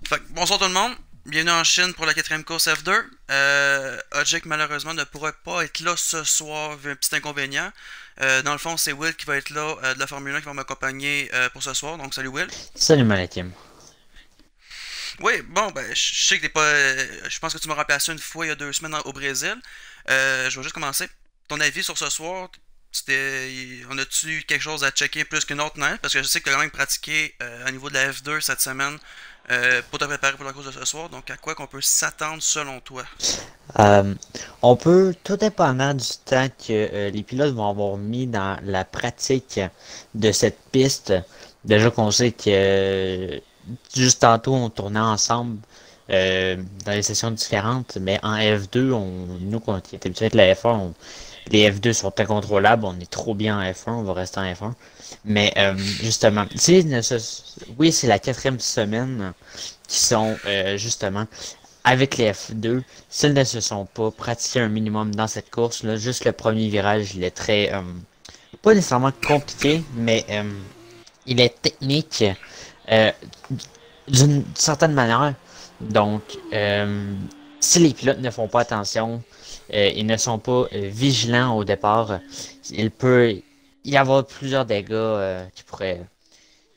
Fait que, bonsoir tout le monde, bienvenue en Chine pour la quatrième course F2. Ojek malheureusement ne pourrait pas être là ce soir, vu un petit inconvénient. Dans le fond, c'est Will qui va être là de la Formule 1 qui va m'accompagner pour ce soir, donc salut Will. Salut Malakim. Oui, bon, ben, je sais que t'es pas. Je pense que tu m'as remplacé une fois il y a 2 semaines au Brésil. Je vais juste commencer. Ton avis sur ce soir, on a-tu quelque chose à checker plus qu'une autre neige? Parce que je sais que tu as quand même pratiqué au niveau de la F2 cette semaine pour te préparer pour la course de ce soir. Donc, à quoi qu'on peut s'attendre selon toi? Euh, on peut, tout dépendant du temps que les pilotes vont avoir mis dans la pratique de cette piste, déjà qu'on sait que juste tantôt on tournait ensemble dans des sessions différentes, mais en F2, nous qui est habitués avec la F1, les F2 sont incontrôlables, on est trop bien en F1, on va rester en F1. Mais justement, oui, c'est la quatrième semaine qui sont justement avec les F2, s'ils ne se sont pas pratiqués un minimum dans cette course-là, juste le premier virage, il est très, pas nécessairement compliqué, mais il est technique euh, d'une certaine manière. Donc, si les pilotes ne font pas attention, ils ne sont pas vigilants au départ, il peut y avoir plusieurs dégâts qui pourraient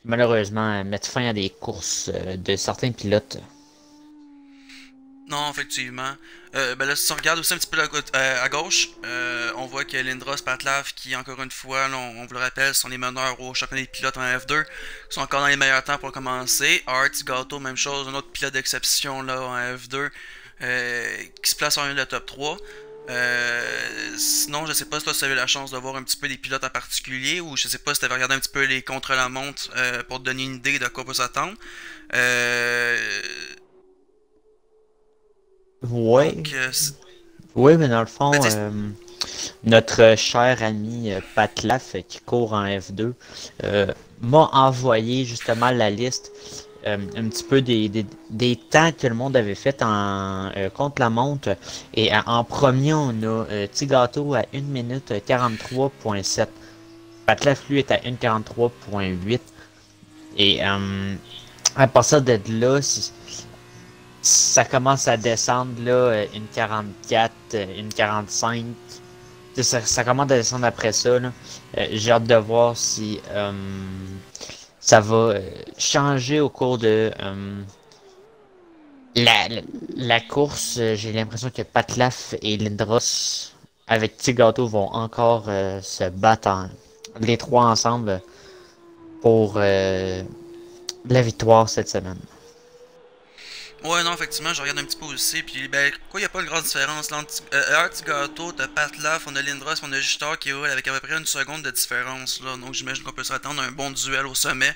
malheureusement mettre fin à des courses de certains pilotes. Non, effectivement. Ben là, si on regarde aussi un petit peu à gauche, on voit que Lindros Patlav, qui encore une fois, là, on vous le rappelle, sont les meneurs au championnat des pilotes en F2, sont encore dans les meilleurs temps pour commencer. Art Gato, même chose, un autre pilote d'exception là en F2, qui se place en une de la top 3. Sinon, je sais pas si toi tu avais la chance de voir un petit peu des pilotes en particulier, ou je sais pas si tu avais regardé un petit peu les contre-la-montre pour te donner une idée de quoi peut s'attendre. Euh, Ouais, donc, oui, mais dans le ben, fond, tu sais, notre cher ami Pat Laff, qui court en F2, euh, m'a envoyé justement la liste un petit peu des temps que le monde avait fait en contre la montre. Et en premier, on a Tigato à 1 minute 43,7. Pat Laff, lui, est à 1 minute 43,8. Et à partir de là, ça commence à descendre, là, 1,44, 1,45. Ça commence à descendre après ça, là. J'ai hâte de voir si ça va changer au cours de la, la, la course. J'ai l'impression que Patlaf et Lindros avec Tigato vont encore se battre les trois ensemble pour la victoire cette semaine. ouais, non, effectivement, je regarde un petit peu aussi. Puis, ben, quoi, il n'y a pas une grande différence là, entre Artigato, t'as Patlaf, on a Lindros, on a Jutar qui roule avec à peu près une seconde de différence. Là. Donc, j'imagine qu'on peut s'attendre à un bon duel au sommet.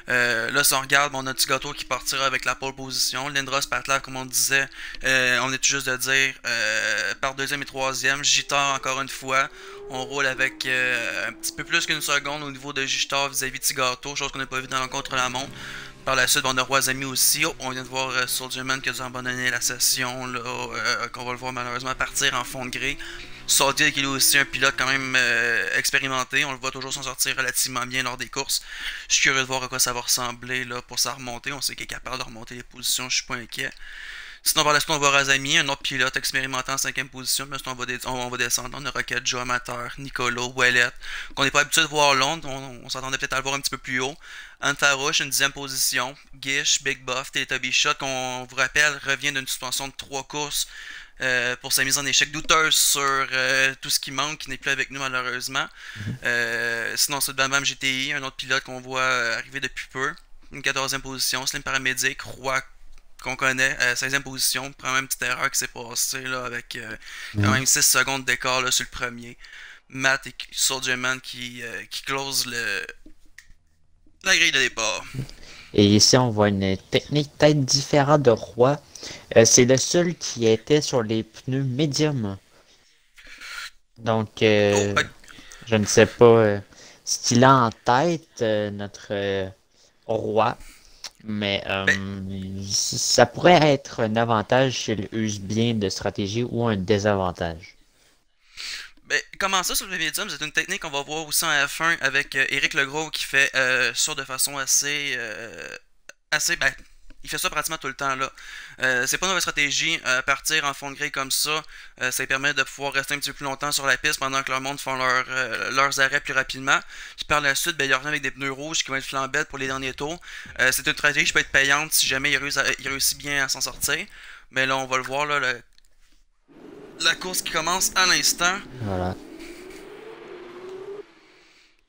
Là, si on regarde, bon, on a Tigato qui partira avec la pole position. Lindros, Patlaf, comme on disait, on est tout juste de dire, par deuxième et troisième. Jitar, encore une fois, on roule avec un petit peu plus qu'une seconde au niveau de Jitar vis-à-vis de Tigato, chose qu'on n'a pas vu dans le contre-la-montre. Par la suite, on a Roisami aussi. Oh, on vient de voir Soldierman qui a dû abandonner la session, là, qu'on va le voir malheureusement partir en fond de grille. Soldier qui est aussi un pilote quand même expérimenté, on le voit toujours s'en sortir relativement bien lors des courses. Je suis curieux de voir à quoi ça va ressembler là, pour sa remontée. On sait qu'il est capable de remonter les positions, je suis pas inquiet. Sinon, par la suite, on va Razami, un autre pilote expérimenté en cinquième position. Mais sinon, on va descendre. On aura Joe Amateur, Nicolo, Ouellet, qu'on n'est pas habitué de voir Londres. On s'attendait peut-être à le voir un petit peu plus haut. Antarouche, une dixième position. Gish, Big Buff, Teletubby Shot, qu'on vous rappelle, revient d'une suspension de 3 courses pour sa mise en échec douteuse sur tout ce qui manque, qui n'est plus avec nous malheureusement. Sinon, c'est Bam Bam GTI, un autre pilote qu'on voit arriver depuis peu. Une quatorzième position. Slim Paramédic, Roi qu'on connaît, 16e position, prend même une petite erreur qui s'est passée là, avec quand Mhm. même 6 secondes d'écart là, sur le premier. Matt et Soldierman qui close la grille de départ. Et ici, on voit une technique peut-être différente de Roi. C'est le seul qui était sur les pneus médiums. Donc, Oh, je ne sais pas ce qu'il a en tête, notre Roi, mais ben, ça pourrait être un avantage s'il use bien de stratégie ou un désavantage. comment ça sur le médium, c'est une technique qu'on va voir aussi en F1 avec Eric Legros qui fait ça de façon assez, ben, il fait ça pratiquement tout le temps là. C'est pas une mauvaise stratégie. Partir en fond de grille comme ça lui permet de pouvoir rester un petit peu plus longtemps sur la piste pendant que leur monde font leurs arrêts plus rapidement. Puis par la suite, ben, il revient avec des pneus rouges qui vont être flambés pour les derniers tours. C'est une stratégie qui peut être payante si jamais il réussit bien à s'en sortir. Mais là, on va le voir, là, la course qui commence à l'instant. Voilà.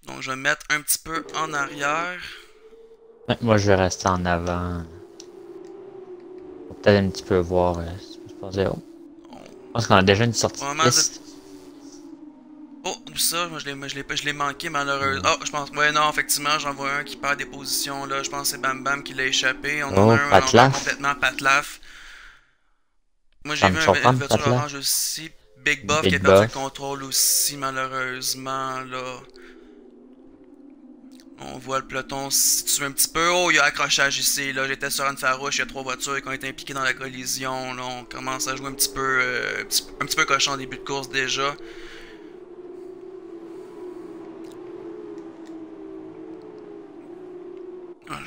Donc, je vais me mettre un petit peu en arrière. Ouais, moi, je vais rester en avant. Pour peut-être un petit peu voir ce qui peut se passer. Oh. Je pense qu'on a déjà une sortie de piste. Oh, d'où ça? Moi, je l'ai manqué, malheureusement. Oh, je pense. Ouais, non, effectivement, j'en vois un qui perd des positions, là. Je pense que c'est Bam Bam qui l'a échappé. On en a un complètement Patlaf. Moi, j'ai vu une voiture orange aussi. Big Buff qui a perdu le contrôle aussi, malheureusement, là. On voit le peloton se situer un petit peu. Oh, il y a accrochage ici. Là, j'étais sur Anne Farouche. Il y a 3 voitures qui ont été impliquées dans la collision. Là, on commence à jouer un petit peu cochon en début de course déjà. Ah,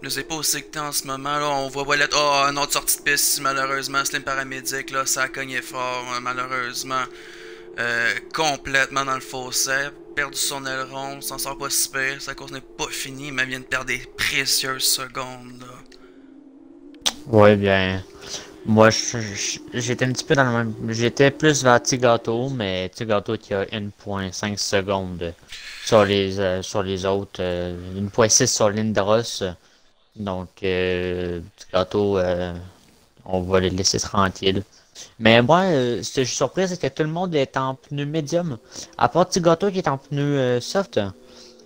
je sais pas où c'est que t'es en ce moment. Là, on voit Wallet. Oh, une autre sortie de piste. Malheureusement, Slim Paramédic. Là, ça a cogné fort. Malheureusement, complètement dans le fossé. Perdu son aileron, s'en sort pas si pire, sa course n'est pas finie, mais elle vient de perdre des précieuses secondes. Là. Ouais, bien. Moi, j'étais un petit peu dans le même. J'étais plus vers Tigato, mais Tigato qui a 1.5 secondes sur les autres. 1.6 sur Lindros. Donc, Tigato, on va les laisser tranquilles. Mais moi, ce que je suis surpris, c'est que tout le monde est en pneu médium. À part Tigato qui est en pneu soft.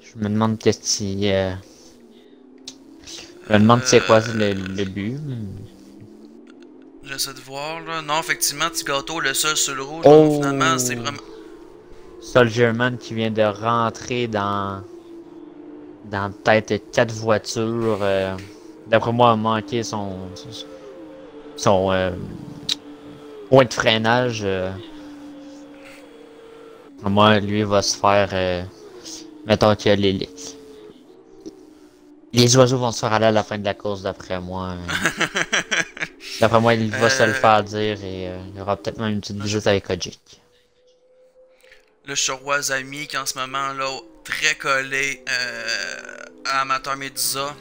Je me demande qu'est-ce qui. Je me demande c'est quoi le but. J'essaie de voir là. Non, effectivement, Tigato, le seul sur le rouge, donc finalement, c'est vraiment. Soldierman qui vient de rentrer dans peut-être 4 voitures. D'après moi, a manqué son point de freinage. Moi, lui va se faire. Mettons que les oiseaux vont se faire aller à la fin de la course, d'après moi. D'après moi, il va se le faire dire et il y aura peut-être même une petite visite avec Kojic. Le Chorois Ami qui en ce moment là très collé à Amateur Medusa.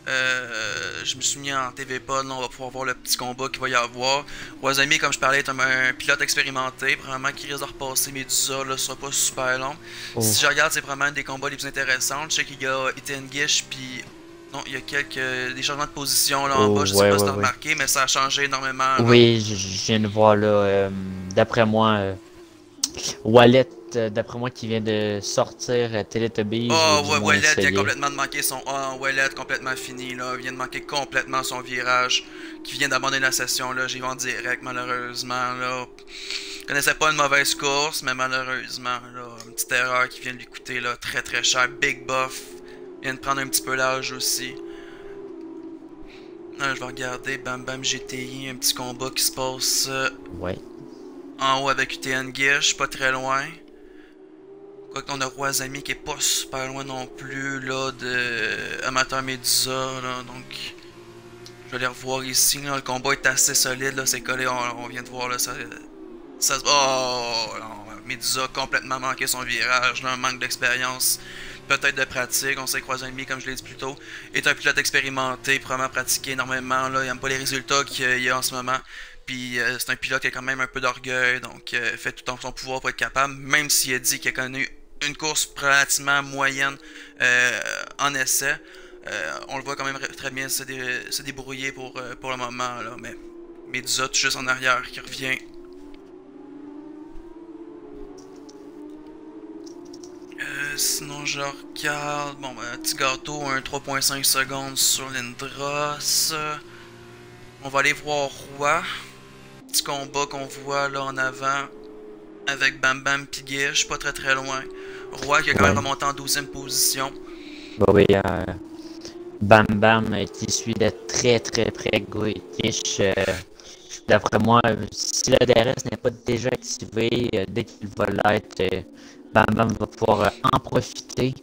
Je me suis mis en TV Pod, là, on va pouvoir voir le petit combat qu'il va y avoir. Wazami, comme je parlais, est un pilote expérimenté, probablement qui risque de repasser Medusa, là, ce sera pas super long. Oh. Si je regarde, c'est vraiment un des combats les plus intéressants. Je sais qu'il y a Etienne Gish, puis non, il y a des changements de position là en bas, je sais pas si t'as remarqué, mais ça a changé énormément. Là. Oui, je viens de voir là, d'après moi, Wallet, d'après moi, qui vient de sortir Teletubbies. Oh, ouais, Wallet vient complètement de manquer son. Oh, Wallet complètement fini, là. Vient de manquer complètement son virage. Qui vient d'abandonner la session, là. J'y vais en direct, malheureusement, là. Je connaissais pas une mauvaise course, mais malheureusement, là. Une petite erreur qui vient de lui coûter, là, très très cher. Big Buff vient de prendre un petit peu l'âge aussi. Là, je vais regarder Bam Bam GTI, un petit combat qui se passe. Ouais. En haut avec UTN Gish, pas très loin. Quoique on a Roisami qui est pas super loin non plus là de Amateur Medusa là, donc je vais les revoir ici là. Le combat est assez solide là, c'est collé, on vient de voir là, ça oh non, Medusa a complètement manqué son virage, là, un manque d'expérience, peut-être de pratique. On sait que Roisami, comme je l'ai dit plus tôt, est un pilote expérimenté, probablement pratiqué énormément là, il aime pas les résultats qu'il y a en ce moment. Puis c'est un pilote qui a quand même un peu d'orgueil, donc fait tout en son pouvoir pour être capable, même s'il a dit qu'il a connu une course relativement moyenne en essai. On le voit quand même très bien se débrouiller pour le moment, là, mais Medusa tout juste en arrière qui revient. Sinon je regarde, bon ben petit gâteau, un 3.5 secondes sur Lindros. On va aller voir Roi. Petit combat qu'on voit là en avant avec Bam Bam Pigish, pas très très loin. Roi qui a quand même remonté en 12e position. Bah oui, Bam Bam qui suit de très très près Gish. D'après moi, si le DRS n'est pas déjà activé, dès qu'il va l'être, Bam Bam va pouvoir en profiter.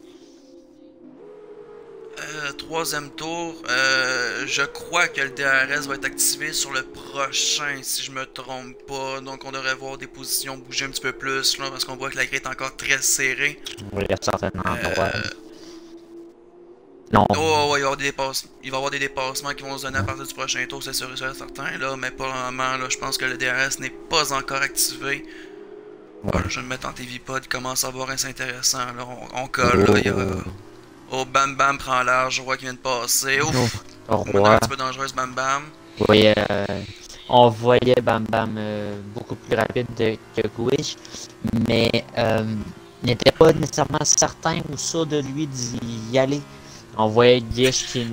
Troisième tour, je crois que le DRS va être activé sur le prochain, si je me trompe pas. Donc on devrait voir des positions bouger un petit peu plus, là, parce qu'on voit que la grille est encore très serrée. Oui, à certains endroits. Euh... Non, Oh, ouais, il va y avoir des dépassements qui vont se donner à partir du prochain tour, c'est sûr et certain, là. Mais pour le moment, là, je pense que le DRS n'est pas encore activé. Voilà, ouais. je vais me mettre en TV pod, il commence à voir assez intéressant, là. On colle, là, il y a... Oh, Bam Bam prend large, je vois qu'il vient de passer. Oh, Ouf! Une manœuvre roi. un petit peu dangereuse, Bam Bam. Oui, on voyait Bam Bam beaucoup plus rapide que Gwish, mais n'était pas nécessairement certain ou sûr de lui d'y aller. On voyait Gish qui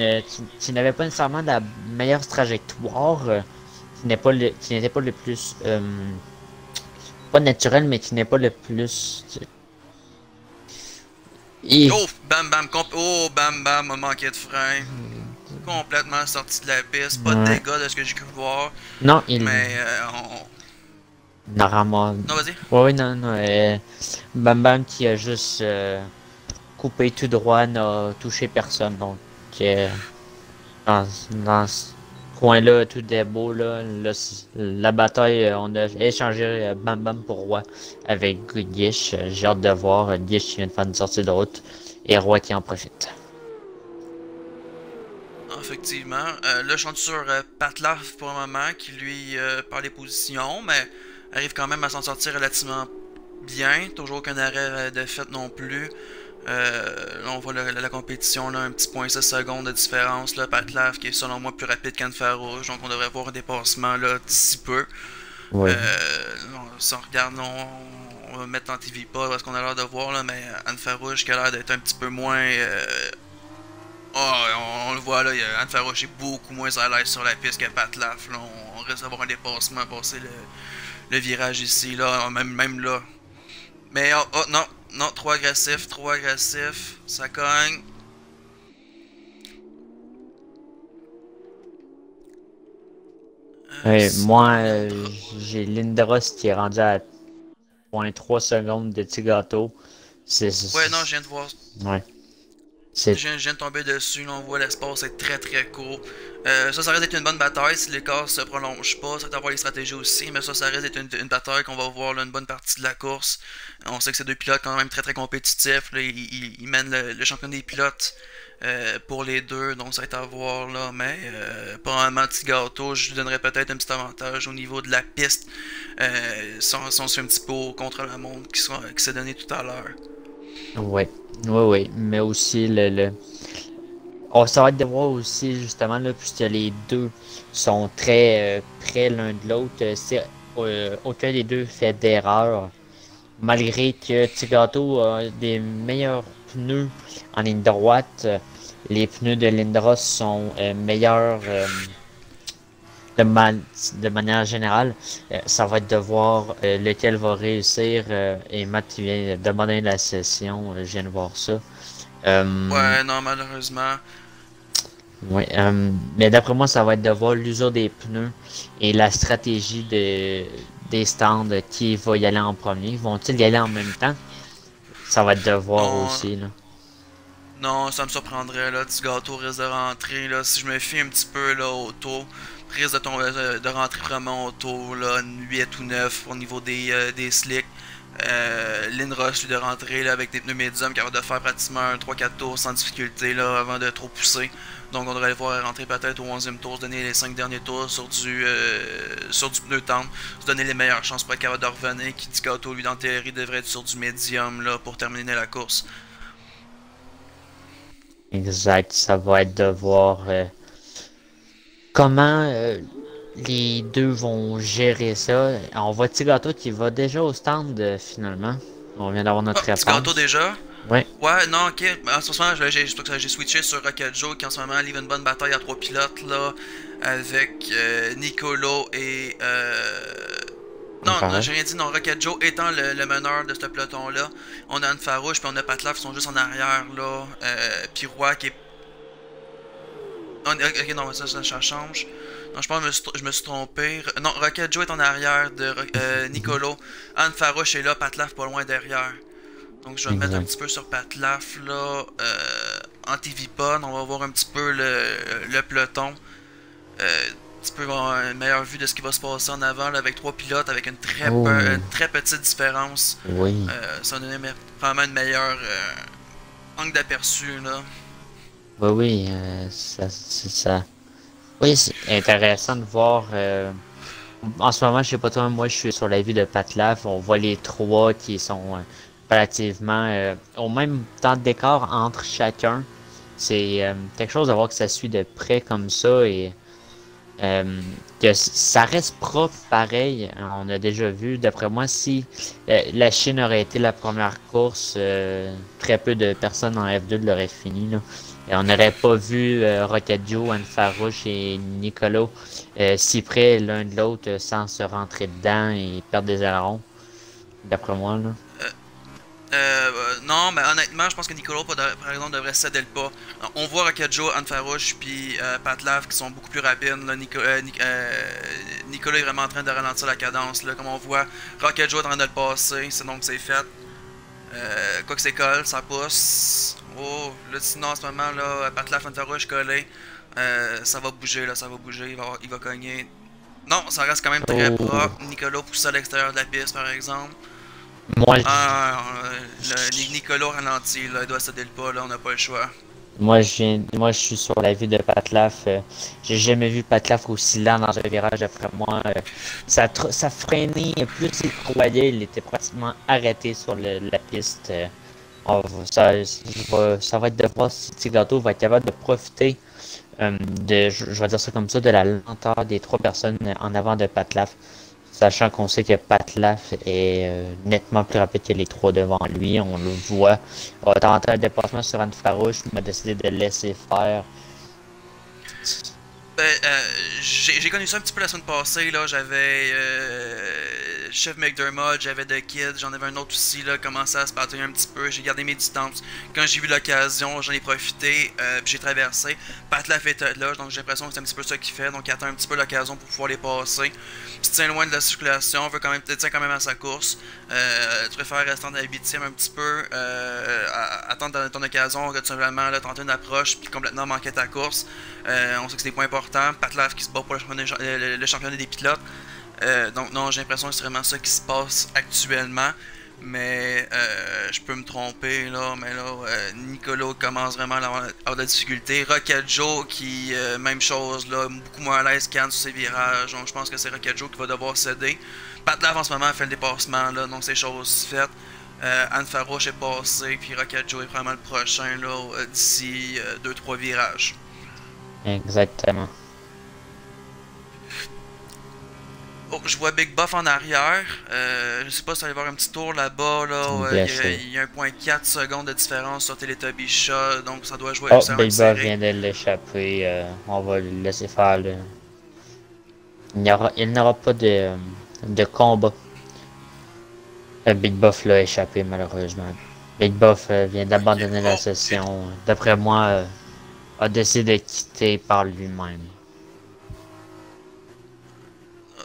n'avait pas nécessairement la meilleure trajectoire, qui n'était pas le plus pas naturel, mais qui n'est pas le plus. Et Oh, oh, Bam Bam a manqué de frein. Complètement sorti de la piste. Pas de ouais. dégâts de ce que j'ai cru voir. Non, Mais, il a ramassé. Non, vas-y. Ouais, oui, non, non. Bam Bam qui a juste coupé tout droit, n'a touché personne. Donc, dans, dans ce coin-là, tout est beau. La bataille, on a échangé Bam Bam pour Roi avec Gish. J'ai hâte de voir Gish qui vient de faire une sortie de route et Roi qui en profite. Effectivement. Là, je compte sur Patlaf pour le moment, qui lui perd les positions, mais arrive quand même à s'en sortir relativement bien. Toujours aucun arrêt de fait non plus. Là, on voit la compétition, là, un petit point 6 secondes de différence. Là, Patlaf qui est selon moi plus rapide qu'Anne Farouche, donc on devrait voir un dépassement là d'ici peu. Oui. Si on regarde, on va mettre en TV pas parce qu'on a l'air de voir, là, mais Anne Farouche qui a l'air d'être un petit peu moins. Oh, on le voit là, Anne Farouche est beaucoup moins à l'aise sur la piste que Patlaf. Là, on risque d'avoir un dépassement, passer le virage ici, là, même là. Mais oh, oh, non, non, trop agressif, ça cogne. Moi, Lindros. j'ai Lindros qui est rendu à 0,3 secondes de Tigato. Ouais, non, je viens de voir. Ouais. C'est Je viens de tomber dessus, là, on voit l'espace est très très court. Ça risque d'être une bonne bataille si l'écart se prolonge pas. Ça va avoir les stratégies aussi, mais ça risque d'être une bataille qu'on va voir là, une bonne partie de la course. On sait que ces deux pilotes quand même très très compétitifs. Là, ils mènent le championnat des pilotes pour les deux, donc ça va être à voir là. Mais probablement petit gâteau, je lui donnerais peut-être un petit avantage au niveau de la piste. Si on se fait un petit peu au contre-la-montre qui s'est donné tout à l'heure. ouais. Ouais, ouais. Mais aussi ça va être de voir aussi justement là, puisque les deux sont très près l'un de l'autre. C'est aucun des deux fait d'erreur. Malgré que Tigato a des meilleurs pneus en ligne droite, les pneus de Lindros sont meilleurs de, man- de manière générale. Ça va être de voir lequel va réussir. Et Matt qui vient de demander la session, je viens de voir ça. Ouais, non, malheureusement. Ouais, mais d'après moi, ça va être de voir l'usure des pneus et la stratégie des stands qui va y aller en premier. Vont-ils y aller en même temps? Ça va être de voir Non, aussi, là. non, ça me surprendrait, là. Petit gâteau risque de rentrer, là. Si je me fie un petit peu, là, au taux, risque de, tomber, de rentrer vraiment au taux, là, 8 ou 9 au niveau des slicks. Lindros, lui, de rentrer, là, avec des pneus médiums, capable de faire pratiquement un 3-4 tours sans difficulté, là, avant de trop pousser. Donc, on devrait le voir rentrer peut-être au 11e tour, se donner les 5 derniers tours sur du pneu tendre, se donner les meilleures chances pour être capable de revenir. Qui dit gâteau, lui, dans théorie, devrait être sur du médium, là, pour terminer la course. Exact, ça va être de voir comment les deux vont gérer ça. On voit Tigato qui va déjà au stand finalement. On vient d'avoir notre Ah, petit gâteau réponse. déjà. Ouais, Ouais, non, ok. En ce moment, j'ai switché sur Rocket Joe qui en ce moment livre une bonne bataille à trois pilotes là, avec Nicolo et. on Non, non, paraît. j'ai rien dit, non, Rocket Joe étant le meneur de ce peloton-là. On a Anne Farouche, puis on a Patlaf qui sont juste en arrière là. Puis Roy qui est. Ok, non, ça change. Non, je pense que je me suis trompé. Non, Rocket Joe est en arrière de Nicolo. Anne Farouche est là, Patlaf pas loin derrière. Donc je vais me mettre un Exact. petit peu sur Patlaf là. anti-vipod, on va voir un petit peu le peloton. Un petit peu avoir une meilleure vue de ce qui va se passer en avant là, avec trois pilotes avec une Oh, très petite différence. oui. Ça va donner probablement une meilleure angle d'aperçu là. Oui, oui, ça, c'est ça. Oui, c'est intéressant de voir. En ce moment, je sais pas toi, moi je suis sur la vue de Patlaf. On voit les trois qui sont relativement au même temps de décor entre chacun. C'est quelque chose à voir que ça suit de près comme ça et que ça reste propre pareil. On a déjà vu, d'après moi, si la Chine aurait été la première course, très peu de personnes en F2 l'auraient fini, là. Et on n'aurait pas vu Rocket Joe, Anne Farouche et Nicolo si près l'un de l'autre sans se rentrer dedans et perdre des ailerons, d'après moi, là. Non, mais honnêtement, je pense que Nicolo, par exemple, devrait céder le pas. On voit Rocket Joe, Anne Farouche, puis Pat Lav qui sont beaucoup plus rapides. Là. Nicolas est vraiment en train de ralentir la cadence. Là. Comme on voit, Rocket Joe est en train de le passer, c'est fait. Quoi que c'est colle, ça pousse. Oh, là, sinon en ce moment, là, Pat Lav, Anne Farouche collé. Ça va bouger, là, ça va bouger, il va cogner. Non, ça reste quand même très Oh, propre. Nicolas pousse à l'extérieur de la piste, par exemple. moi, Nicolas ralentit, là, il doit céder le pas, là, on n'a pas le choix. moi, je suis sur la vue de Patlaf. J'ai jamais vu Patlaf aussi lent dans un virage après moi. Ça freinait, plus il croyait, il était pratiquement arrêté sur la piste. Ça va être de voir si Tigato va être capable de profiter je vais dire ça comme ça, de la lenteur des trois personnes en avant de Patlaf. Sachant qu'on sait que Patlaf est nettement plus rapide que les trois devant lui, on le voit. On va tenter un dépassement sur Anne Farouche, mais a décidé de laisser faire. Ben, j'ai connu ça un petit peu la semaine passée, là, j'avais Chef McDermott, j'avais The Kid, j'en avais un autre aussi, là, commencé à se patouiller un petit peu, j'ai gardé mes distances. Quand j'ai vu l'occasion, j'en ai profité, puis j'ai traversé. Pat Laff était là, donc j'ai l'impression que c'est un petit peu ça qu'il fait, donc il attend un petit peu l'occasion pour pouvoir les passer. Il se tient loin de la circulation, veut quand même, tient quand même à sa course. Tu préfères rester en huitième un petit peu, attendre ton occasion, que tu simplement là, tenter une approche, puis complètement manquer ta course. On sait que c'est des points importants. Pat Laff qui se bat pour le championnat des pilotes. Donc non, j'ai l'impression que c'est vraiment ça qui se passe actuellement. Mais je peux me tromper là, mais là, Nicolo commence vraiment à avoir de la difficulté. Rocket Joe qui, même chose là, beaucoup moins à l'aise qu'Anne sur ses virages. Donc je pense que c'est Rocket Joe qui va devoir céder. Pat Laff en ce moment fait le dépassement là, donc c'est chose faite. Anne Farouche est passé, puis Rocket Joe est vraiment le prochain là, d'ici 2-3 virages. Exactement. Oh, je vois Big Buff en arrière. Je sais pas si ça va y avoir un petit tour là-bas. Là, Bien sûr. il y a 1.4 secondes de différence sur Teletubby Shot, donc ça doit jouer, Oh, ça va être Big Boss serré. vient de l'échapper. On va le laisser faire. Il n'aura pas de combat. Big Buff l'a échappé malheureusement. Big Buff vient Ok. d'abandonner la Oh, et session. D'après moi, a décidé de quitter par lui-même.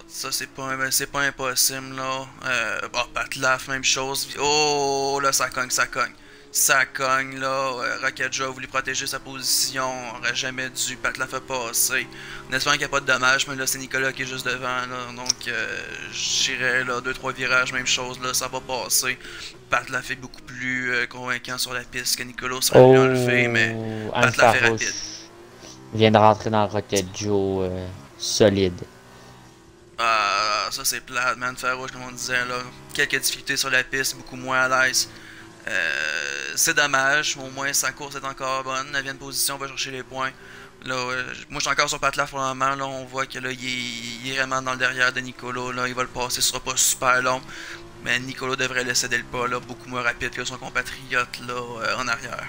ça c'est pas impossible là. Bon, Pat Laff, même chose. Oh là ça cogne, ça cogne. Ça cogne là. Rocket Joe a voulu protéger sa position. Aurait jamais dû. Pat Laff a passé. En espérant qu'il n'y a pas de dommages, mais là c'est Nicolas qui est juste devant là. Donc j'irai là, 2-3 virages, même chose là, ça va passer. Pat Laff est beaucoup plus convaincant sur la piste que Nicolas serait venu enlever, mais Oh, Anne Pat Laff est rapide. Farouche vient de rentrer dans Rocket Joe solide. Ah, ça c'est plate, man. Fer rouge, comme on disait là. Quelques difficultés sur la piste, beaucoup moins à l'aise. C'est dommage, au moins sa course est encore bonne. 9ème position, va chercher les points. Là, moi je suis encore sur Patla pour le moment. Là, on voit que là, il est vraiment dans le derrière de Nicolo. Là, il va le passer, ce sera pas super long. Mais Nicolo devrait laisser céder le pas, là, beaucoup moins rapide que son compatriote là, en arrière.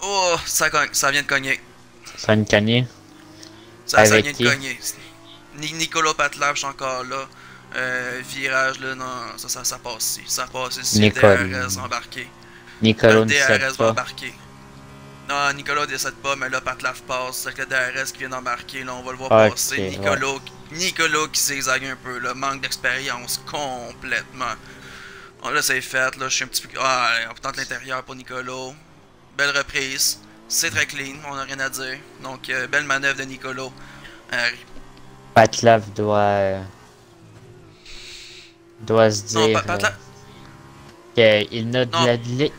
Oh, ça cogne, ça vient de cogner. Ça une cognée. Ça Avec vient de qui? cogner. Nicolas Patlav, je suis encore là. Virage là, non, ça passe ici. Ça passe ici. Nicole. DRS embarqué. Nicolo ne cède DRS va pas. embarquer. Non, Nicolas décède pas, mais là, Patlav passe. C'est le DRS qui vient d'embarquer. Là, on va le voir Ok, passer. ouais. Nicolas qui zigzague un peu. Là, manque d'expérience complètement. Bon, là, c'est fait. Là, je suis un petit peu. Ah, on tente l'intérieur pour Nicolo. Belle reprise. C'est très clean, on n'a rien à dire. Donc, belle manœuvre de Nicolo. Euh, Patlav doit se non, dire Patla. Non,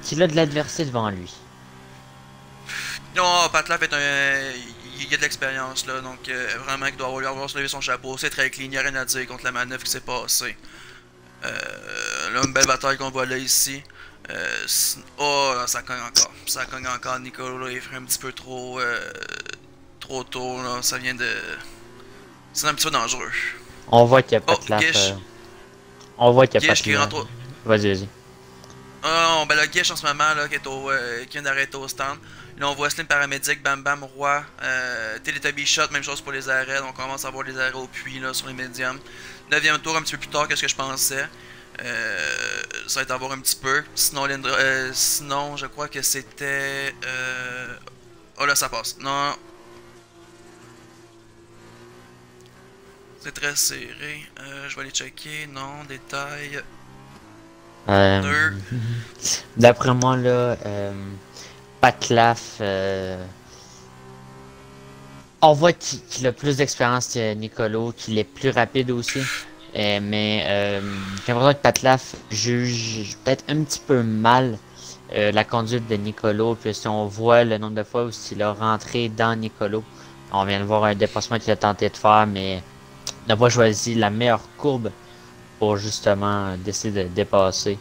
qu'il a de l'adversité devant lui. non, Patlaf est un. Il y a de l'expérience là, donc vraiment qu'il doit lui avoir se lever son chapeau. C'est très clean, il n'y a rien à dire contre la manœuvre qui s'est passée. Là, une belle bataille qu'on voit là ici. Oh, là, ça cogne encore. Ça cogne encore. Nicolas, il fait un petit peu trop. Trop tôt, là. Ça vient de. C'est un petit peu dangereux. On voit qu'il y a Oh, Patlav. Gish. On voit qu'il y a Gish qui Patlav. rentre au. Vas-y, vas-y. Ah non, ben le Gish en ce moment, là, qui vient d'arrêter au stand. Là, on voit Slim Paramédic, Bam Bam, Roi. Teletubby Shot, même chose pour les arrêts. On commence à voir les arrêts au puits, là, sur les médiums. 9e tour, un petit peu plus tard que ce que je pensais. Ça va être à voir un petit peu. Sinon, sinon je crois que c'était. Oh là, ça passe. Non. C'est très serré. Je vais aller checker. Non, détail. Euh, 2. D'après moi, là, Patlaf, on voit qu'il a plus d'expérience que Nicolo, qu'il est plus rapide aussi. Mais j'ai l'impression que Patlaf juge peut-être un petit peu mal la conduite de Nicolo. Puis si on voit le nombre de fois où il a rentré dans Nicolo, on vient de voir un dépassement qu'il a tenté de faire, mais n'a pas choisi la meilleure courbe pour justement décider de dépasser.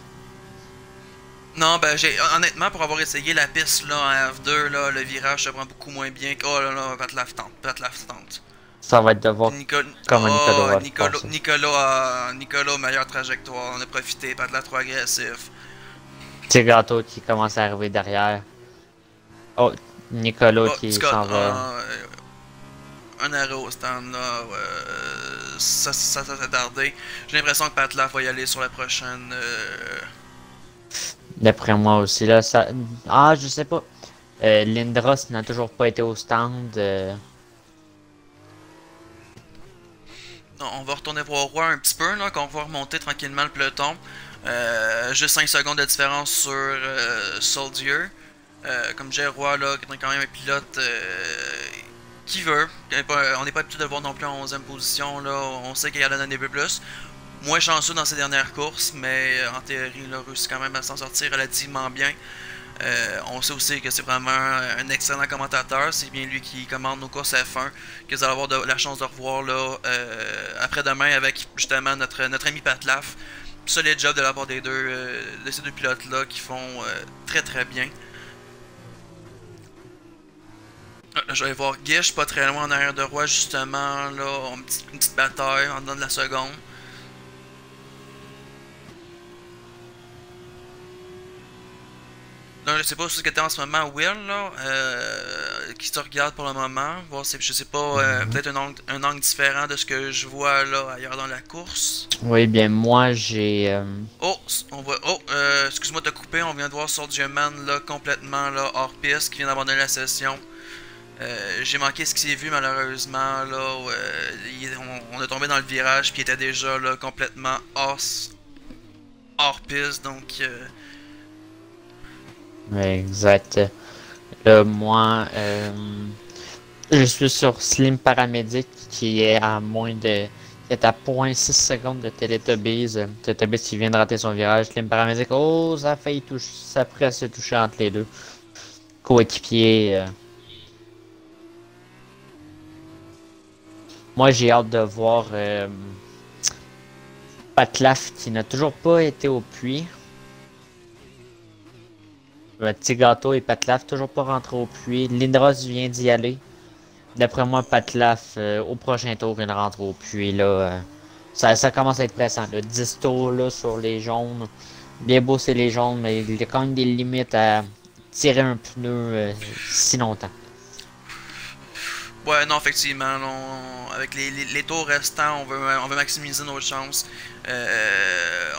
Non, ben j'ai honnêtement pour avoir essayé la piste là en F2 là, le virage se prend beaucoup moins bien que oh là là, Patlaf tente. Ça va être de voir Nicole, comment Nicolo oh, va passer. Nicolas, meilleure trajectoire, on a profité, Patlaf trop agressif. Petit gâteau qui commence à arriver derrière. Oh, Nicolo Oh, qui Scott, s'en va. un arrêt au stand là, ça s'est tardé. J'ai l'impression que Patlaf va y aller sur la prochaine. D'après moi aussi là, ça. Ah, je sais pas. Lindros n'a toujours pas été au stand. Non, on va retourner voir Roi un petit peu là, qu'on va remonter tranquillement le peloton. Juste 5 secondes de différence sur Soldier. Comme j'ai Roi là, qui est quand même un pilote qui veut. On n'est pas habitué de le voir non plus en 11e position. Là. On sait qu'il a donné un peu plus. Moins chanceux dans ses dernières courses, mais en théorie, il a réussi quand même à s'en sortir relativement bien. On sait aussi que c'est vraiment un excellent commentateur. C'est bien lui qui commande nos courses F1. Que vous allez avoir la chance de revoir là, après-demain avec justement notre ami Patlaf. Solide job de la part de ces deux pilotes-là qui font très très bien. Là, je vais voir Gish pas très loin en arrière de Roi justement. Là, une petite bataille en dedans de la seconde. Non, je sais pas où ce que t'es en ce moment, Will, là, qui te regarde pour le moment. Voir si, je sais pas, peut-être un angle différent de ce que je vois là ailleurs dans la course. Oui, bien moi j'ai. Oh, on voit. Oh, excuse-moi de te couper, on vient de voir Soldier Man là complètement là hors piste qui vient d'abandonner la session. J'ai manqué ce qu'il s'est vu malheureusement là. On est tombé dans le virage puis il était déjà là complètement hors piste donc. Exact. Là, moi, je suis sur Slim Paramédic qui est à moins de. Qui est à 0.6 secondes de Teletubbies. Teletubbies qui vient de rater son virage. Slim Paramédic, oh, ça a failli toucher. Ça a presque touché entre les deux. Coéquipier. Moi, j'ai hâte de voir Patlaf qui n'a toujours pas été au puits. Petit gâteau et Patlaf toujours pas rentré au puits. Lindros vient d'y aller. D'après moi, Patlaf, au prochain tour, il rentre au puits. Là, ça commence à être pressant. Là. 10 tours là, sur les jaunes. Bien beau, c'est les jaunes, mais il y a quand même des limites à tirer un pneu si longtemps. Ouais, non, effectivement, avec les tours restants, on veut maximiser nos chances.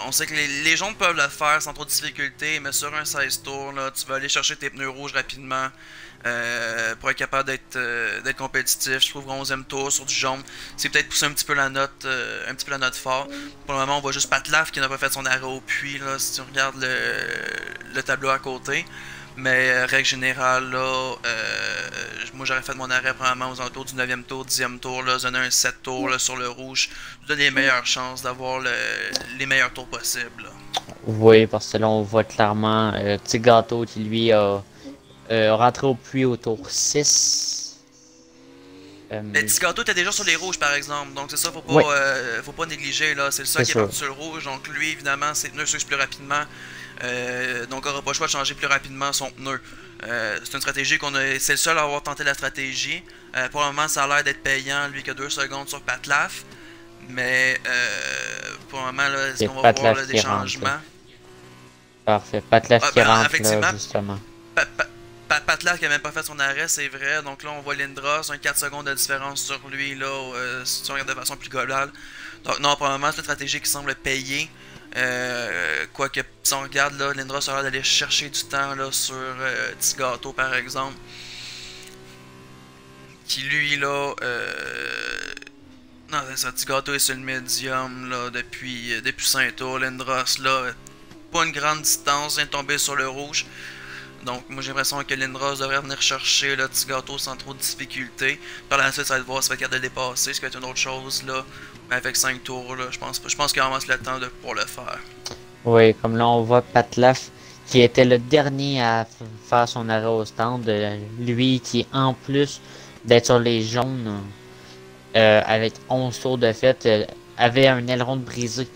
On sait que les jaunes peuvent le faire sans trop de difficulté, mais sur un 16 tours, là, tu vas aller chercher tes pneus rouges rapidement pour être capable d'être compétitif. Je trouve 11e tour sur du jaune, c'est peut-être pousser un petit peu la note fort. Pour le moment, on voit juste Patlaf qui n'a pas fait son arrêt au puits, là, si tu regardes le tableau à côté. Mais règle générale, là, moi j'aurais fait mon arrêt probablement aux alentours du 9e tour, 10e tour, là, donner un 7 tours là, sur le rouge, donner les meilleures chances d'avoir les meilleurs tours possibles. Là. Oui, parce que là, on voit clairement Petit Gâteau qui lui a rentré au puits au tour 6. Mais Ticato était déjà sur les rouges par exemple, donc c'est ça, Oui, faut pas négliger là, c'est le seul c'est qui est sûr. parti sur le rouge, donc lui évidemment ses pneus s'usent plus rapidement, donc aura pas le choix de changer plus rapidement son pneu. C'est une stratégie c'est le seul à avoir tenté la stratégie. Pour le moment ça a l'air d'être payant, lui qui a 2 secondes sur Patlaf, mais pour le moment là, est-ce C'est qu'on va voir Patlaf là, des qui rentre, là. changements? Parfait. Patlaf qui Ben, rentre, là, effectivement, justement. Patlas qui a même pas fait son arrêt, c'est vrai. Donc là, on voit Lindros, un 4 secondes de différence sur lui, là, si on regarde de façon plus globale. Donc non, probablement, c'est une stratégie qui semble payer. Quoique, si on regarde, là, Lindros a l'air d'aller chercher du temps là, sur Tigato, par exemple. Qui, lui, là... Non, c'est ça, Tigato est sur le médium, là, depuis 5 tours. Lindros, là, pas une grande distance, vient de tomber sur le rouge. Donc, moi j'ai l'impression que Lindros devrait venir chercher le petit gâteau sans trop de difficulté. Par la suite, ça va être voir si va être capable de le dépasser, ce qui va être une autre chose là. Mais avec 5 tours, là, je pense qu'il ramasse le temps pour le faire. Oui, comme là, on voit Patlaf qui était le dernier à faire son arrêt au stand. Lui qui, en plus d'être sur les jaunes, avec 11 tours de fête, avait un aileron brisé.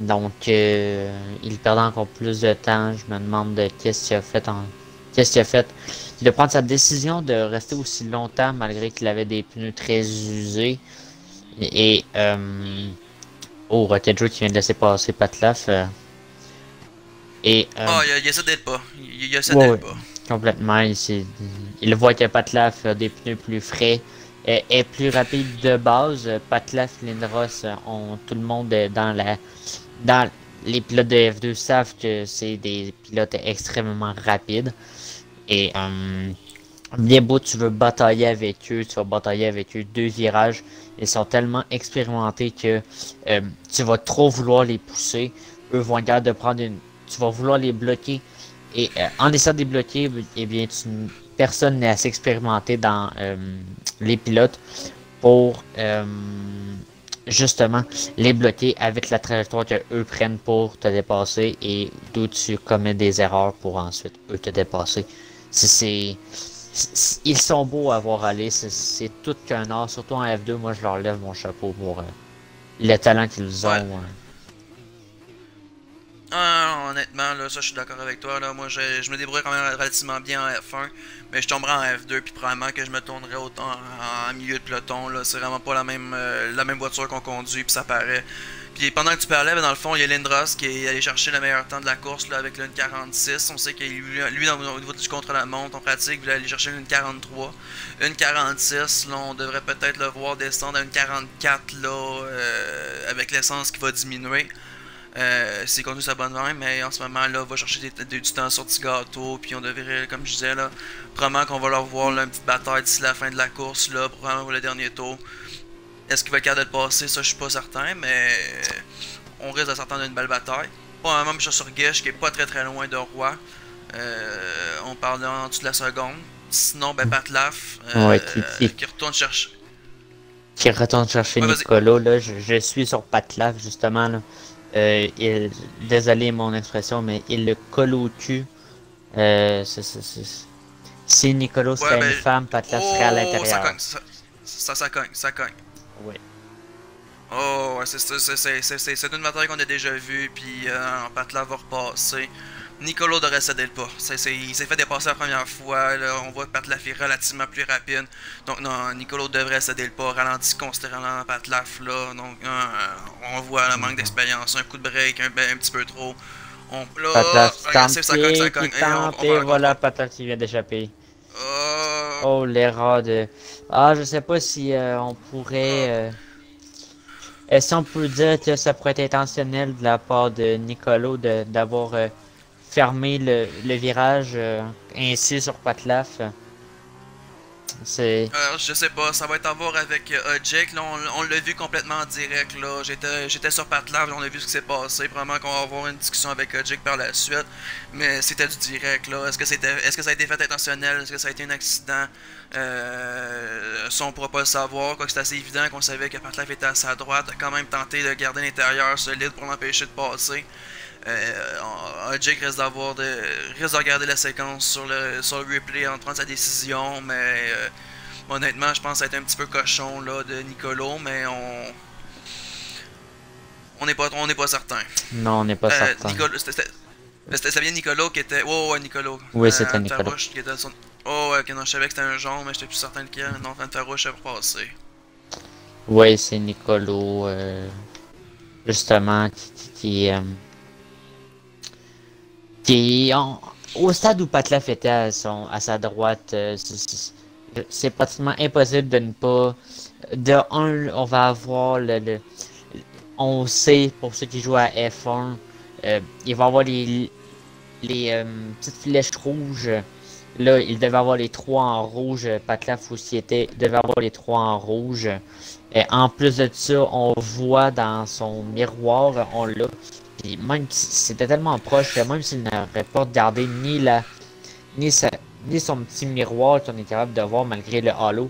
Donc, il perdait encore plus de temps. Je me demande qu'est-ce qu'il a fait. Qu'est-ce qu'il a fait de prendre sa décision de rester aussi longtemps malgré qu'il avait des pneus très usés. Et, oh, Rocket Joe qui vient de laisser passer Patlaf. Et, Ah, il essaie d'être pas. Il essaie ouais, d'être ouais, pas. complètement. Il voit que Patlaf a des pneus plus frais. Est plus rapide de base. Patlaf, Lindros ont tout le monde dans les pilotes de F2 savent que c'est des pilotes extrêmement rapides. Et bien beau, tu veux batailler avec eux, tu vas batailler avec eux 2 virages. Ils sont tellement expérimentés que tu vas trop vouloir les pousser. Eux vont garder de prendre une. Tu vas vouloir les bloquer. Et en essayant de les bloquer, eh bien, personne n'est assez expérimenté dans les pilotes pour justement les bloquer avec la trajectoire que eux prennent pour te dépasser et d'où tu commets des erreurs pour ensuite eux te dépasser. Ils sont beaux à voir aller, c'est tout qu'un art, surtout en F2, moi je leur lève mon chapeau pour le talent qu'ils ont. Ouais. Ah, honnêtement, là, ça je suis d'accord avec toi. Là. Moi je me débrouille quand même relativement bien en F1, mais je tomberai en F2, puis probablement que je me tournerai autant en milieu de peloton. Là. C'est vraiment pas la même voiture qu'on conduit, puis ça paraît. Puis pendant que tu parlais, ben, dans le fond, il y a Lindros qui est allé chercher le meilleur temps de la course là, avec le 46. On sait que lui au niveau du contre-la-montre, en pratique, il voulait aller chercher une 43. Une 46, là, on devrait peut-être le voir descendre à une 44 là, avec l'essence qui va diminuer. S'il conduit sa bonne main, mais en ce moment là, on va chercher du temps sur petit gâteau, puis on devrait, comme je disais là, probablement qu'on va leur voir là, une petite bataille d'ici la fin de la course, là, probablement pour le dernier tour. Est-ce qu'il va être capable de le passer, ça je suis pas certain, mais on risque de s'attendre à une belle bataille. Pour un moment, je suis sur Guiche qui est pas très loin de Roi. On parle en dessous de la seconde. Sinon, ben Patlaf, Ouais, qui retourne chercher. qui retourne chercher Ouais, vas-y. Nicolo, là, je suis sur Patlaf justement là. Désolé mon expression, mais il le colle au cul. Si Nicolo Ouais, serait une ben. femme, Patlaf serait à Oh, ça l'intérieur. cogne, ça cogne, ça cogne. Oui. Oh, ouais, c'est une bataille qu'on a déjà vue, puis Patla va repasser. Nicolo devrait céder le pas. Il s'est fait dépasser la première fois, là, on voit que Patlaf est relativement plus rapide. Donc non, Nicolo devrait céder le pas, ralenti considérablement Patlaf là. Donc on voit le manque d'expérience, un coup de break, un petit peu trop. Là, Patlaf qui regarde, tente, ça cogne, ça cogne. qui tente, et voilà Patlaf qui vient d'échapper. Oh, l'erreur de... Ah, je sais pas si on pourrait... Est-ce qu'on peut dire que ça pourrait être intentionnel de la part de Nicolo d'avoir fermé le virage ainsi sur Patlaf? C'est... Je sais pas, ça va être à voir avec Jake. Là, on l'a vu complètement en direct. Là, j'étais sur Patlav, on a vu ce qui s'est passé. Probablement qu'on va avoir une discussion avec Jake par la suite. Mais c'était du direct. Là, est-ce que ça a été fait intentionnel? Est-ce que ça a été un accident? Ça, on pourra pas le savoir. Quoique c'est assez évident qu'on savait que Patlav était à sa droite. A quand même tenté de garder l'intérieur solide pour l'empêcher de passer. Jake risque de regarder la séquence sur le replay avant de prendre sa décision, mais honnêtement, je pense que ça a été un petit peu cochon là, de Nicolo, mais on n'est pas certain. Non, on n'est pas certain. C'était bien Nicolo qui était. Oh, ouais, Nicolo. Oui, c'était Nicolo. Farouche qui était son... Oh, ouais, ok, non, je savais que c'était un jaune, mais j'étais plus certain lequel. Non, Farouche a repassé. Oui, c'est Nicolo, justement, au stade où Patlaf était à sa droite, c'est pratiquement impossible de ne pas. De un, on va avoir on sait pour ceux qui jouent à F1, il va avoir les petites flèches rouges. Là, il devait avoir les trois en rouge. Patlaf aussi il devait avoir les trois en rouge. Et en plus de ça, on voit dans son miroir, on l'a. Puis même si c'était tellement proche, même s'il n'aurait pas regardé ni, sa, ni son petit miroir qu'on est capable de voir malgré le halo,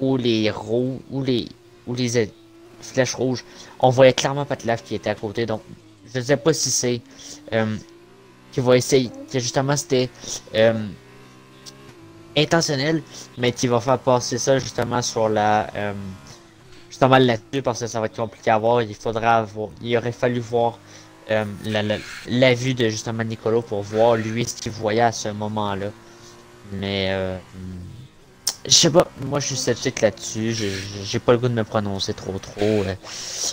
ou les roues, ou les flèches rouges, on voyait clairement Patlaf qui était à côté. Donc, je ne sais pas si c'est qu'il va essayer, que justement c'était intentionnel, mais qui va faire passer ça justement sur justement là-dessus parce que ça va être compliqué à voir. Il aurait fallu voir la vue de justement Nicolo pour voir lui ce qu'il voyait à ce moment-là. Mais je sais pas, moi je suis sceptique là-dessus. J'ai pas le goût de me prononcer trop.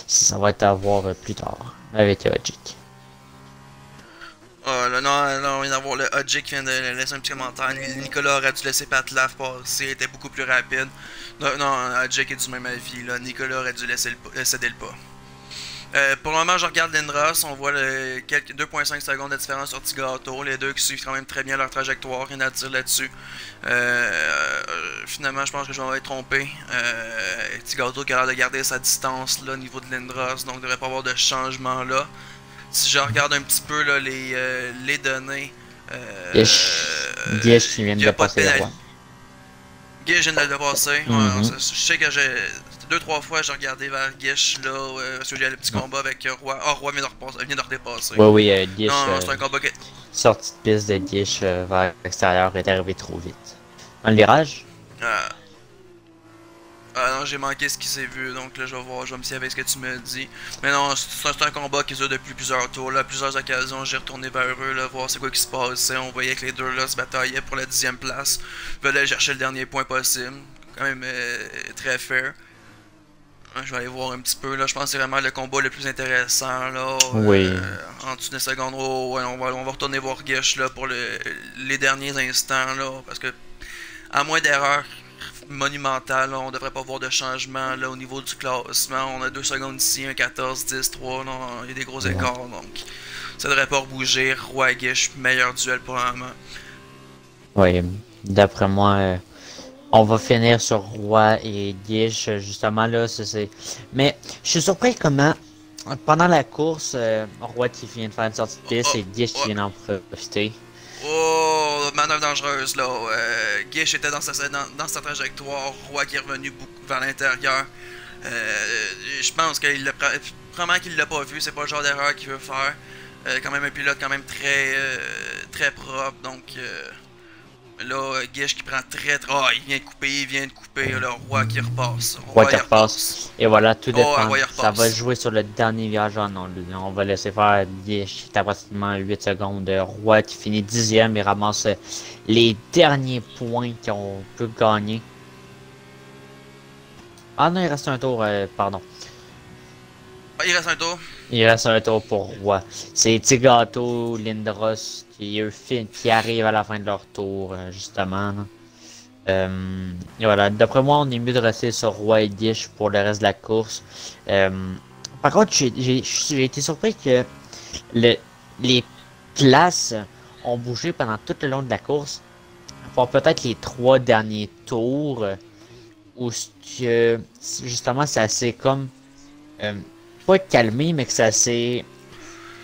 Ça va être à voir plus tard avec Jake. Oh, là, non, on vient d'avoir le Jake qui vient de laisser un petit commentaire. Nicolas aurait dû laisser Patlaf passer, il était beaucoup plus rapide. Non, non, Jake est du même avis, là. Nicolas aurait dû céder le pas. Pour le moment, je regarde Lindros, on voit 2,5 secondes de différence sur Tigato, les deux qui suivent quand même très bien leur trajectoire, rien à dire là-dessus. Finalement, je pense que je vais être trompé. Tigato qui a l'air de garder sa distance là, au niveau de Lindros, donc il ne devrait pas avoir de changement là. Si je regarde un petit peu là, les données, Gish qui vient de passer le roi. Gish vient de le passer. Je sais que j'ai 2-3 fois j'ai regardé vers Gish là parce que j'ai le petit combat avec Roi. Oh, Roi vient de redépasser. Oui, Gish. Non, c'est un combat qui... Sortie de piste de Gish vers l'extérieur est arrivé trop vite. Dans le virage? Ah non, j'ai manqué ce qui s'est vu, donc là je vais me fier avec ce que tu me dis. Mais non, c'est un combat qui dure depuis plusieurs tours, là, plusieurs occasions, j'ai retourné vers eux, là, voir c'est quoi qui se passait. On voyait que les deux là se bataillaient pour la 10e place, veulent aller chercher le dernier point possible, quand même très fair. Je vais aller voir un petit peu, là, je pense que c'est vraiment le combat le plus intéressant, là. Oui. En dessous d'une seconde, ouais, on va retourner voir Gish, là, pour les derniers instants, là, parce que, à moins d'erreurs monumental, là, on devrait pas voir de changement là, au niveau du classement. On a 2 secondes ici, un 14, 10, 3, non, il y a des gros écarts, donc ça devrait pas rebouger. Roi Gish, meilleur duel pour le moment. Oui, d'après moi, on va finir sur Roi et Gish, justement là, Mais je suis surpris comment, pendant la course, Roi qui vient de faire une sortie de piste et Gish qui vient d'en profiter. Oh, manœuvre dangereuse là. Gish était dans sa trajectoire. Roi qui est revenu vers l'intérieur. Je pense qu'il l'a probablement qu'il l'a pas vu. C'est pas le genre d'erreur qu'il veut faire. Quand même un pilote quand même très propre. Donc là, Gish qui prend très. Oh, il vient de couper. Le Roi qui repasse. Roi qui repasse. Et voilà, tout dépend. Oh, ça va jouer sur le dernier virage. Non, on va laisser faire Gish qui est à pratiquement 8 secondes. Roi qui finit 10e et ramasse les derniers points qu'on peut gagner. Ah non, il reste un tour, pardon. Il reste un tour. Il reste un tour pour Roi. C'est Tigato, Lindros qui arrivent à la fin de leur tour, justement. Là. Et voilà, d'après moi, on est mieux de rester sur Roi et Dish pour le reste de la course. Par contre, j'ai été surpris que le, les places ont bougé pendant tout le long de la course. Pour peut-être les 3 derniers tours, où justement ça s'est comme euh, pas calmé, mais que ça s'est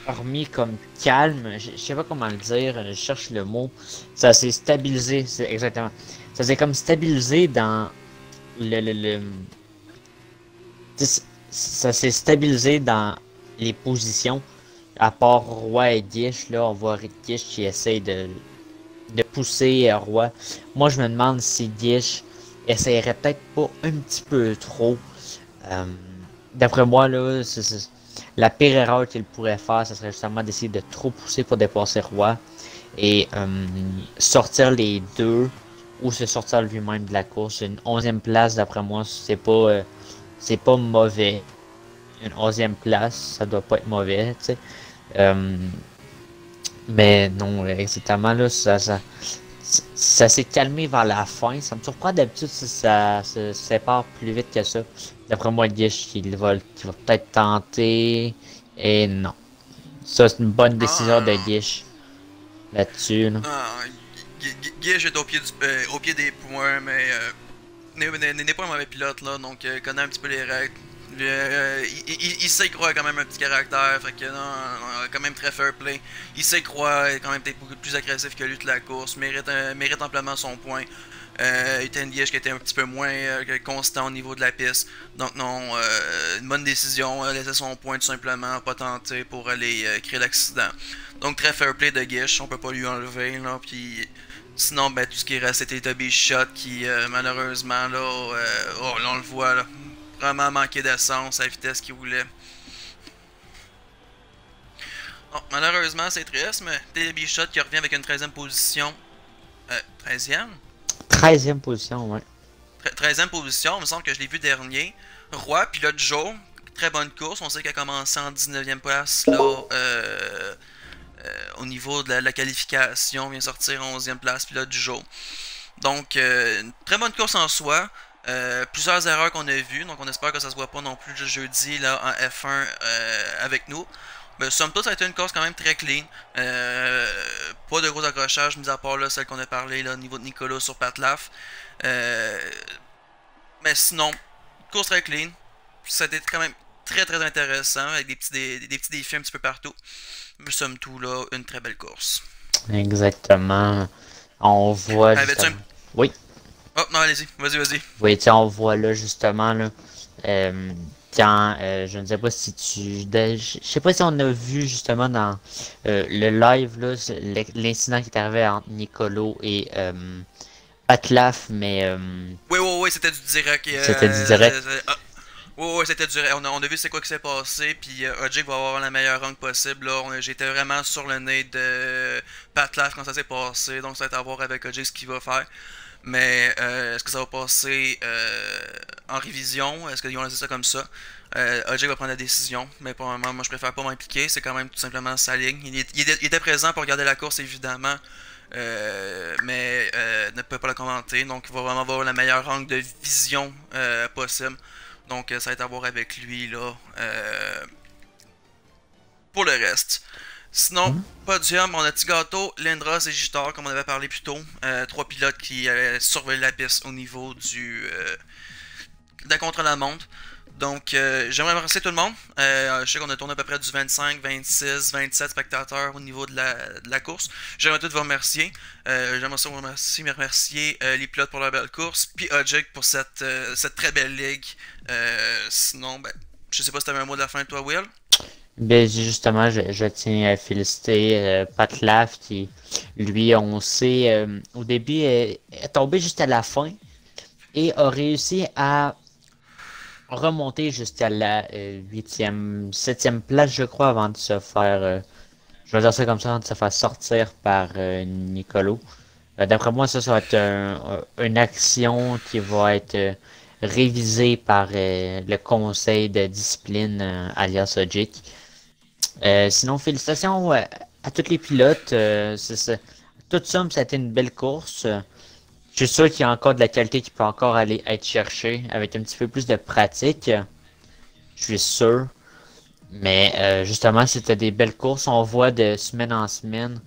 remis comme calme. Je sais pas comment le dire, je cherche le mot. Ça s'est stabilisé, c'est exactement. Ça s'est comme stabilisé dans le ça s'est stabilisé dans les positions. À part Roi et Dish, là, on voit Dish qui essaye de pousser Roi. Moi, je me demande si Dish essayerait peut-être pas un petit peu trop. Euh, D'après moi, là, la pire erreur qu'il pourrait faire, ce serait justement d'essayer de trop pousser pour dépasser Roi et sortir les deux ou se sortir lui-même de la course. Une 11e place, d'après moi, c'est pas mauvais. Une 11e place, ça doit pas être mauvais, tu sais. Euh, mais non, exactement, là, ça s'est calmé vers la fin. Ça me surprend d'habitude si ça se sépare plus vite que ça. D'après moi, Gish, il va peut-être tenter. Et non. Ça, c'est une bonne décision de Ah, Gish là-dessus, là. ah, Guige est au pied des points, mais n'est pas un mauvais pilote là, donc connaît un petit peu les règles. Il sait croire quand même un petit caractère, fait que non, quand même très fair play. Il sait croire, est quand même peut-être beaucoup plus agressif que lui de la course, mérite amplement son point. Ethan Guiche qui était un petit peu moins constant au niveau de la piste. Donc non, une bonne décision, laisser son point tout simplement, pas tenter pour aller créer l'accident. Donc très fair play de Guiche, on peut pas lui enlever là, puis sinon ben tout ce qui reste c'était Toby Shot qui malheureusement là, oh, là on le voit là, vraiment manqué d'essence à la vitesse qu'il voulait. Oh, malheureusement c'est triste, mais Toby Shot qui revient avec une 13e position. 13e? 13e position, ouais. 13e position, il me semble que je l'ai vu dernier. Roy, pilote Joe, très bonne course. On sait qu'il a commencé en 19e place là, au niveau de la qualification. Il vient sortir en 11e place, pilote du Joe. Donc, une très bonne course en soi. Plusieurs erreurs qu'on a vues, donc on espère que ça se voit pas non plus le jeudi là, en F1 avec nous. Mais somme toute, ça a été une course quand même très clean. Pas de gros accrochages, mis à part là, celle qu'on a parlé là, au niveau de Nicolas sur Patlaf. Euh, mais sinon, course très clean. Ça a été quand même très intéressant avec des petits défis un petit peu partout. Mais somme tout, là, une très belle course. Exactement. On voit Avais-tu un... justement. Oui. Oh non, allez-y, vas-y. Oui, tiens, on voit là justement là. euh, Quand je ne sais pas si je sais pas si on a vu justement dans le live là l'incident qui est arrivé entre Nicolo et Atlaf, mais Oui, c'était du direct. c'était du direct. Oui, c'était du direct. On a vu c'est quoi qui s'est passé, puis Ojik va avoir la meilleure rank possible. Là. J'étais vraiment sur le nez de Patlaf quand ça s'est passé, donc ça va être à voir avec Ojik ce qu'il va faire. Mais est-ce que ça va passer en révision? Est-ce qu'ils vont laisser ça comme ça? OJ va prendre la décision, mais pour le moment, moi je préfère pas m'impliquer. C'est quand même tout simplement sa ligne. Il était présent pour regarder la course évidemment, mais ne peut pas la commenter. Donc il va vraiment avoir la meilleure angle de vision possible. Donc ça va être à voir avec lui là pour le reste. Sinon, Mhm. podium, on a Tigato, Lindros et Gitar, comme on avait parlé plus tôt. Trois pilotes qui allaient surveiller la piste au niveau de la contre-la-montre. Donc, j'aimerais remercier tout le monde. Je sais qu'on a tourné à peu près du 25, 26, 27 spectateurs au niveau de la course. J'aimerais tout vous remercier. J'aimerais aussi remercier les pilotes pour leur belle course, puis Ojik pour cette très belle ligue. Sinon, ben, je sais pas si tu avais un mot de la fin de toi, Will. Ben, justement, je tiens à féliciter Pat Laf qui, lui, on sait, au début, est tombé juste à la fin et a réussi à remonter jusqu'à la 8e, 7e place, je crois, avant de se faire, je vais dire ça comme ça, avant de se faire sortir par Nicolo. D'après moi, ça va être une action qui va être révisée par le conseil de discipline alias Ojik. Sinon, félicitations à tous les pilotes. Tout ça, ça a été une belle course. Je suis sûr qu'il y a encore de la qualité qui peut encore aller être cherchée avec un petit peu plus de pratique. Je suis sûr. Mais justement, c'était des belles courses. On voit de semaine en semaine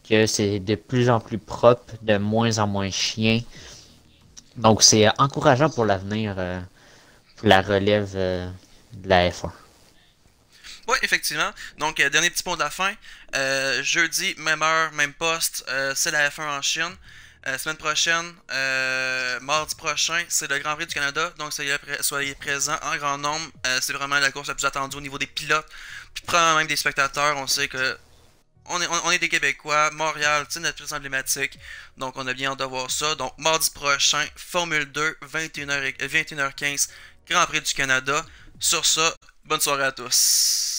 que c'est de plus en plus propre, de moins en moins chien. Donc c'est encourageant pour l'avenir, pour la relève de la F1. Ouais, effectivement. Donc, dernier petit mot de la fin. Jeudi, même heure, même poste, c'est la F1 en Chine. Semaine prochaine, mardi prochain, c'est le Grand Prix du Canada. Donc, soyez présents en grand nombre. C'est vraiment la course la plus attendue au niveau des pilotes. Puis, probablement même des spectateurs. On sait que on est des Québécois. Montréal, c'est notre plus emblématique. Donc, on a bien hâte de voir ça. Donc, mardi prochain, Formule 2, 21h15, Grand Prix du Canada. Sur ça, bonne soirée à tous.